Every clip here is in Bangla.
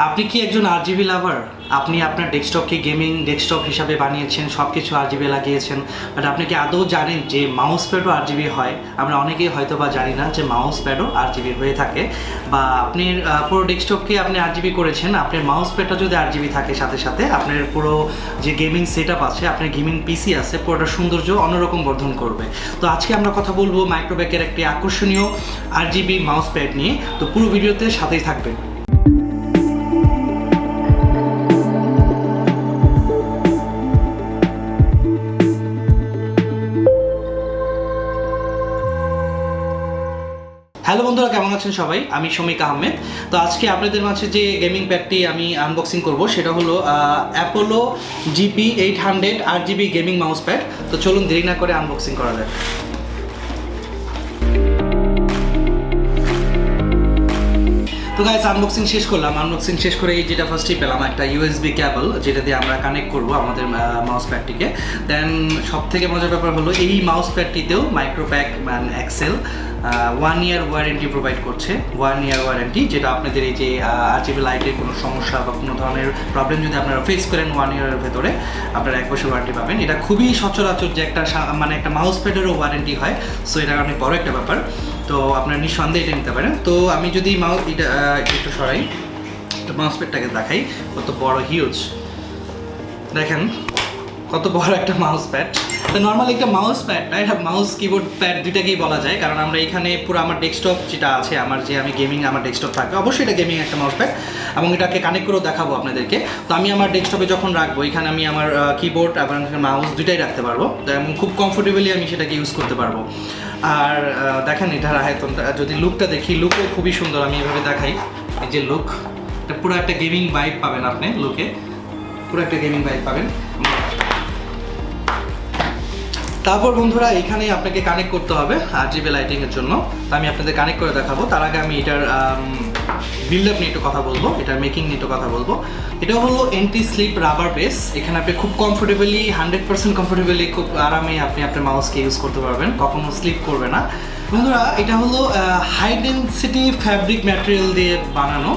আপনি কি একজন আরজিবি লাভার? আপনি আপনার ডেস্কটপকে গেমিং ডেস্কটপ হিসাবে বানিয়েছেন, সব কিছু আরজিবি লাগিয়েছেন, বাট আপনি কি আদৌ জানেন যে মাউস প্যাডও আরজিবি হয়? আমরা অনেকেই হয়তো বা জানি না যে মাউস প্যাডও আরজিবি হয়ে থাকে, বা আপনি পুরো ডেস্কটপকে আপনি আরজিবি করেছেন, আপনার মাউস প্যাডটা যদি আরজিবি থাকে সাথে সাথে আপনার পুরো যে গেমিং সেট আপ আছে, আপনার গেমিং পিসি আছে, পুরোটা সৌন্দর্য অন্যরকম বর্ধন করবে। তো আজকে আমরা কথা বলবো মাইক্রোপ্যাকের একটি আকর্ষণীয় আরজিবি মাউস প্যাড নিয়ে। তো পুরো ভিডিওতে সাথেই থাকবেন। হ্যালো বন্ধুরা, কেমন আছেন সবাই? আমি শমিক আহমেদ। তো আজকে আপনাদের মাঝে যে গেমিং প্যাডটি আমি আনবক্সিং করব সেটা হলো Apollo GP-800 RGB gaming mouse pad. তো চলুন দেরি না করে আনবক্সিং করা যাক। তো গাইস, আনবক্সিং শেষ করলাম। আনবক্সিং শেষ করে এই যেটা ফার্স্টেই পেলাম একটা USB কেবল, যেটা দিয়ে আমরা কানেক্ট করব আমাদের মাউস প্যাডটিকে। দেন সব থেকে মজার ব্যাপার হলো এই মাউস প্যাডটিতেও Micropack Excel 1 year warranty provide করছে। 1 ইয়ার ওয়ারেন্টি, যেটা আপনাদের এই যে আরজিবি লাইটের কোনো সমস্যা বা কোনো ধরনের প্রবলেম যদি আপনারা ফেস করেন 1 ইয়ারের ভেতরে আপনারা 1 বছর ওয়ারেন্টি পাবেন। এটা খুবই সচরাচর যে একটা মাউস প্যাডেরও ওয়ারেন্টি হয়, সো এটা অনেক বড় একটা ব্যাপার। তো আপনারা নিঃসন্দেহে এটা নিতে পারেন। তো আমি যদি এটা একটু সরাই, মাউস প্যাডটাকে দেখাই কত বড়, হিউজ। দেখেন কত বড় একটা মাউস প্যাড। তো নর্মালি একটা মাউস প্যাডটা, এটা মাউস কিবোর্ড প্যাড দুইটাকেই বলা যায়, কারণ আমরা এখানে পুরো আমার ডেস্কটপ যেটা আছে, আমি গেমিং আমার ডেস্কটপ থাকবে, অবশ্যই এটা গেমিং একটা মাউস প্যাড, এবং এটাকে কানেক্ট করেও দেখাবো আপনাদেরকে। তো আমি আমার ডেস্কটপে যখন রাখবো, এখানে আমি আমার কিবোর্ড এবং মাউস দুইটাই রাখতে পারবো, এবং খুব কমফোর্টেবলি আমি সেটাকে ইউজ করতে পারবো। আর দেখেন এটার আয়তনটা, যদি লুকটা দেখি, লুকও খুবই সুন্দর। আমি এভাবে দেখাই, এই যে লুক, এটা পুরো একটা গেমিং ভাইব পাবেন আপনি লুকে, পুরো একটা গেমিং ভাইব পাবেন। তারপর বন্ধুরা, এখানে আপনাকে কানেক্ট করতে হবে আরজিবি লাইটিংয়ের জন্য। তো আমি আপনাদের কানেক্ট করে দেখাবো। তার আগে আমি এটার বিল্ড আপ নিয়ে একটু কথা বলবো, এটার মেকিং নিয়ে একটু কথা বলবো। এটা হলো এন্টি স্লিপ রাবার বেস। এখানে আপনি খুব কমফোর্টেবলি, 100% কমফোর্টেবলি, খুব আরামে আপনি আপনার মাউসকে ইউজ করতে পারবেন, কখনো স্লিপ করবে না। বন্ধুরা, এটা হলো হাই ডেনসিটি ফ্যাব্রিক ম্যাটেরিয়াল দিয়ে বানানো,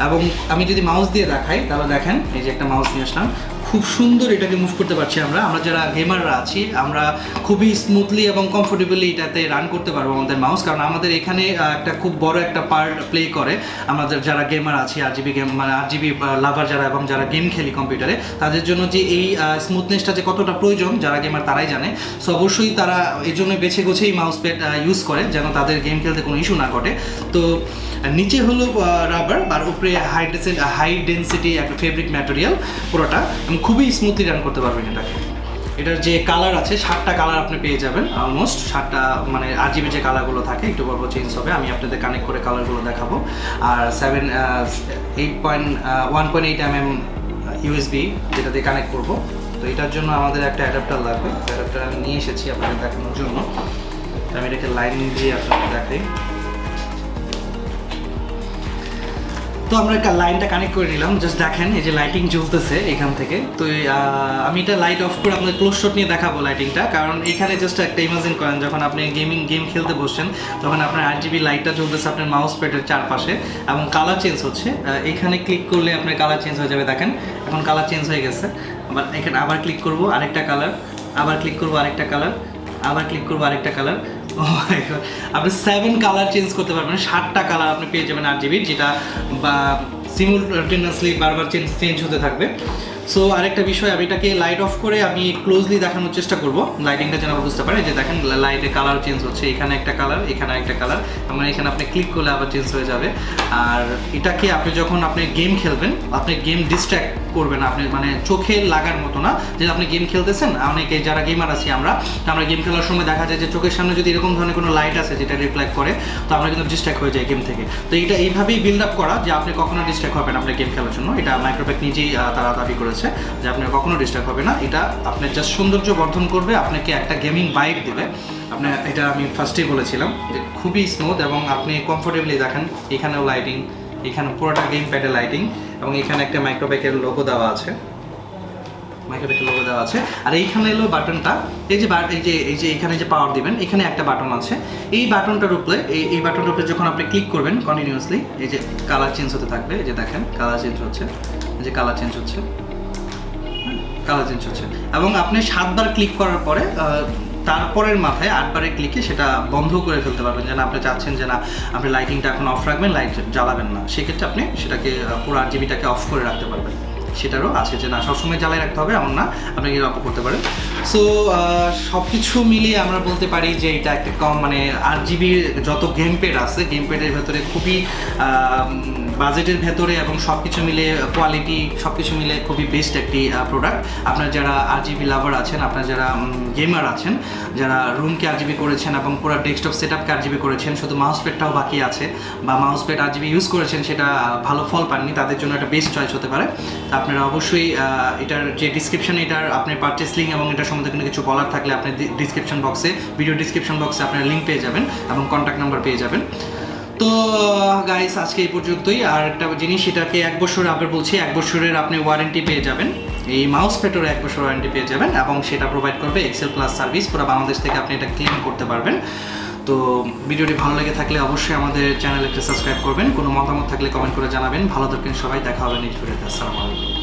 এবং আমি যদি মাউস দিয়ে দেখাই তাহলে দেখেন, এই যে একটা মাউস নিয়ে আসলাম, খুব সুন্দর এটাকে মুভ করতে পারছি আমরা যারা গেমাররা আছি, আমরা খুবই স্মুথলি এবং কমফোর্টেবলি এটাতে রান করতে পারবো আমাদের মাউস, কারণ আমাদের এখানে একটা খুব বড় একটা পার্ট প্লে করে আমাদের যারা গেমার আছি, আরজিবি লাভার যারা, এবং যারা গেম খেলি কম্পিউটারে, তাদের জন্য যে এই স্মুথনেসটা যে কতটা প্রয়োজন যারা গেমার তারাই জানে। সো অবশ্যই তারা এই জন্য বেছে গোছেই মাউস প্যাড ইউজ করে, যেন তাদের গেম খেলতে কোনো ইস্যু না ঘটে। তো নিচে হলো রাবার, আর উপরে হাই ডেনসিটি একটা ফেব্রিক ম্যাটেরিয়াল পুরোটা, খুবই স্মুথলি রান করতে পারবেন এটাকে। এটার যে কালার আছে 7টা কালার আপনি পেয়ে যাবেন, অলমোস্ট 7টা, মানে আরজিবি যে কালারগুলো থাকে একটু পর চেঞ্জ হবে। আমি আপনাদের কানেক্ট করে কালারগুলো দেখাবো। আর 1.8 mm USB যেটা দিয়ে কানেক্ট করবো। তো এটার জন্য আমাদের একটা অ্যাডাপ্টার লাগবে। অ্যাডাপ্টার আমি নিয়ে এসেছি আপনাদের দেখানোর জন্য। আমি এটাকে লাইন দিয়ে আপনাদের দেখাই। তো আমরা একটা লাইনটা কানেক্ট করে নিলাম। জাস্ট দেখেন, এই যে লাইটিং জ্বলতেছে এখান থেকে। তো আমি এটা লাইট অফ করে আপনাদের ক্লোজ শট নিয়ে দেখাবো লাইটিংটা, কারণ এখানে জাস্ট একটা ইমাজিন করেন, যখন আপনি গেম খেলতে বসছেন, তখন আপনার আরজিবি লাইটটা জ্বলতেছে আপনার মাউস প্যাডের চারপাশে, এবং কালার চেঞ্জ হচ্ছে। এখানে ক্লিক করলে আপনার কালার চেঞ্জ হয়ে যাবে। দেখেন এখন কালার চেঞ্জ হয়ে গেছে। আবার এখানে আবার ক্লিক করবো, আরেকটা কালার, আবার ক্লিক করবো, আরেকটা কালার, আবার ক্লিক করবো, আরেকটা কালার। আপনি 7 কালার চেঞ্জ করতে পারবেন, 7টা কালার আপনি পেয়ে যাবেন আরজিবির, যেটা বা সিমুলটেনিয়াসলি বারবার চেঞ্জ হতে থাকবে। সো আরেকটা বিষয়, আমি এটাকে লাইট অফ করে আমি ক্লোজলি দেখানোর চেষ্টা করব, লাইটিংটা যেন বুঝতে পারে। যে দেখেন লাইটের কালার চেঞ্জ হচ্ছে, এখানে একটা কালার, এখানে একটা কালার, মানে এখানে আপনি ক্লিক করলে আবার চেঞ্জ হয়ে যাবে। আর এটাকে আপনি যখন আপনি গেম খেলবেন, আপনি গেম ডিস্ট্র্যাক্ট করবে না, আপনি মানে চোখে লাগার মতো না। যে আপনি গেম খেলতেছেন, অনেকে যারা গেমার আছি আমরা গেম খেলার সময় দেখা যায় যে চোখের সামনে যদি এরকম ধরনের কোনো লাইট আছে যেটা রিফ্লেক্ট করে, তো আমরা কিন্তু ডিস্ট্র্যাক্ট হয়ে যাই গেম থেকে। তো এটা এইভাবেই বিল্ড আপ করা যে আপনি কখনো ডিস্ট্র্যাক্ট হবেন আপনার গেম খেলার জন্য। এটা মাইক্রোপ্যাক নিজেই তারা দাবি করেছে যে আপনার কখনো ডিস্ট্র্যাক্ট হবে না। এটা আপনার জাস্ট সৌন্দর্য বর্ধন করবে, আপনাকে একটা গেমিং ভাইব দেবে। আপনার এটা আমি ফার্স্টেই বলেছিলাম যে খুবই স্মুথ, এবং আপনি কমফোর্টেবলি দেখেন এখানেও লাইটিং, এখানে পুরোটা গেম প্যাডে লাইটিং, এবং এখানে একটা মাইক্রোপ্যাকের লোগো দেওয়া আছে। মাইক্রোপ্যাকের লোগো দেওয়া আছে। আর এইখানে এলো বাটনটা, এই যে এখানে যে পাওয়ার দিবেন, এখানে একটা বাটন আছে। এই বাটনটার উপরে এই বাটনটার উপরে যখন আপনি ক্লিক করবেন কন্টিনিউয়াসলি, এই যে কালার চেঞ্জ হতে থাকবে। এই যে দেখেন কালার চেঞ্জ হচ্ছে, এই যে কালার চেঞ্জ হচ্ছে, কালার চেঞ্জ হচ্ছে। এবং আপনি 7 বার ক্লিক করার পরে তারপরের মাথায় 8 বারের ক্লিকে সেটা বন্ধ করে ফেলতে পারবেন, যেন আপনি চাচ্ছেন যে না আপনি লাইটিংটা এখন অফ রাখবেন, লাইট জ্বালাবেন না, সেক্ষেত্রে আপনি সেটাকে পুরো RGBটাকে অফ করে রাখতে পারবেন। সেটারও আছে যে না সবসময় জ্বালাই রাখতে হবে এমন না, আপনি এটা অফ করতে পারেন। সো সব কিছু মিলিয়ে আমরা বলতে পারি যে এটা একটা কম মানে RGBর যত গেম প্যাড আছে, গেম প্যাডের ভেতরে খুবই বাজেটের ভেতরে এবং সব কিছু মিলে কোয়ালিটি সব কিছু মিলে খুবই বেস্ট একটি প্রোডাক্ট। আপনার যারা RGB লাভার আছেন, আপনার যারা গেমার আছেন, যারা রুমকে RGB করেছেন এবং পুরো ডেস্কটপ সেটআপকে RGB করেছেন, শুধু মাউস প্যাডটাও বাকি আছে বা মাউস প্যাড RGB ইউজ করেছেন সেটা ভালো ফল পাননি, তাদের জন্য একটা বেস্ট চয়েস হতে পারে। তা আপনারা অবশ্যই এটার যে ডিসক্রিপশানে এটার আপনার পারচেস লিঙ্ক এবং এটার সম্বন্ধে কোনো কিছু বলার থাকলে আপনি ডিসক্রিপশন বক্সে, ভিডিও ডিসক্রিপশন বক্সে আপনার লিঙ্ক পেয়ে যাবেন এবং কন্ট্যাক্ট নাম্বার পেয়ে যাবেন। তো গাইস আজকে এই পর্যন্তই। আর একটা জিনিস, এটাকে 1 বছর আবার বলছি, 1 বছরের আপনি ওয়ারেন্টি পেয়ে যাবেন, এই মাউস প্যাডের 1 বছর ওয়ারেন্টি পেয়ে যাবেন এবং সেটা প্রোভাইড করবে এক্সেল প্লাস সার্ভিস। পুরো বাংলাদেশ থেকে আপনি এটা ক্লেম করতে পারবেন। তো ভিডিওটি ভালো লেগে থাকলে অবশ্যই আমাদের চ্যানেলকে সাবস্ক্রাইব করবেন। কোনো মতামত থাকলে কমেন্ট করে জানাবেন। ভালো থাকবেন সবাই, দেখা হবে নেক্সট ভিডিওতে। আসসালামু আলাইকুম।